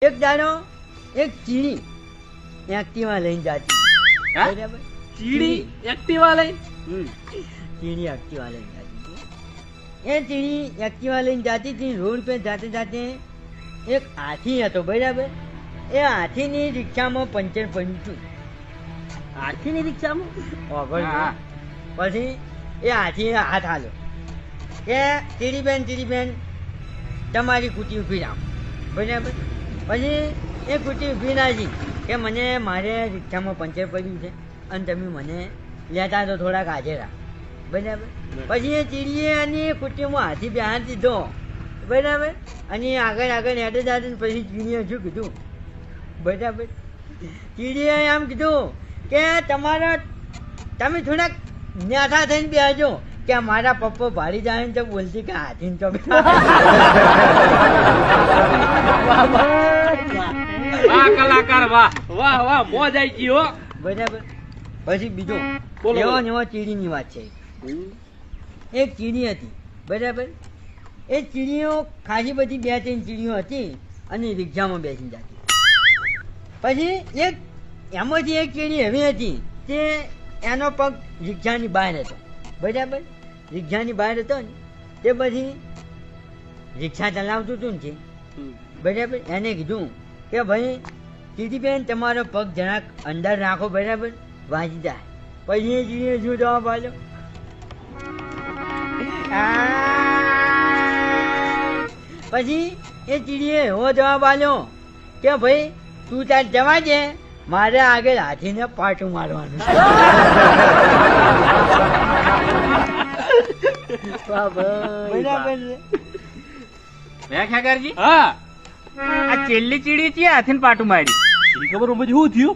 એક દાડો એક ચીણી એક્ટિવા લઈને જાતી. બરાબર? ચીડી એક્ટિવા લઈ ચીણી એક્ટિવા લઈને જાતી. એ ચીણી એક્ટિવા લઈને જાતી હતી. રોડ पे જાતે જાતે એક હાથી હતો. બરાબર? એ હાથીની રિક્ષામાં પંચર પડ્યું હતું. હાથીની રિક્ષામાં હા. પછી એ હાથીએ હાથ આલ્યો કે ચીડીબેન તમારી કુટી ઊભી રાખો. બરાબર? પછી એ કુટી ઊભી નાખી કે મને મારે રિક્ષામાં પંચર પડ્યું છે અને તમે મને લેતા તો થોડાક હાજર. બરાબર? પછી એ ચીડીએ અને એ કુટીમાં હાથી બેહાડી દીધો. બરાબર? અને આગળ હેડે જાતે પછી ચીડીએ શું કીધું? બરાબર? ચીડીએ એમ કીધું કે તમે થોડાક ન્યાઠા થઈને બેસજો કે મારા પપ્પો ભાડી જાય ને તો બોલતી કે હાથીને તો વાહ કલાકાર વાહ વાહ વાહ મોજ આવી ગઈ હો. બરાબર? પછી બીજો બોલો. એવો ને એવો ચીડીની વાત છે. એક ચીડી હતી. બરાબર? એ ચીડીઓ ખાસી બધી 2-3 ચીડીઓ હતી અને રિક્ષામાં બેસી જતી. પછી એમાંથી એક ચીડી એવી હતી તે એનો પગ રિક્ષાની બહાર હતો. બરાબર? રિક્ષાની બહાર હતો ને તે પછી રિક્ષા ચલાવતું હતું ને છે. બરાબર? એને કીધું કે ભાઈ ચીડીબેન તમારો પગ જરાક અંદર રાખો. બરાબર? વાંચી જાય. પછી એ ચીડીએ શું જવાબ આપ્યો? પછી એ ચીડીએ એવો જવાબ આપ્યો કે ભાઈ તું તાર જવા દે, મારે આગળ હાથીને પાટું મારવાનું. બરાબર છે. મેં ખ્યાગારજી હા આ છેલ્લી ચીડી છે હાથીને પાટું મારી ખબર શું થયું?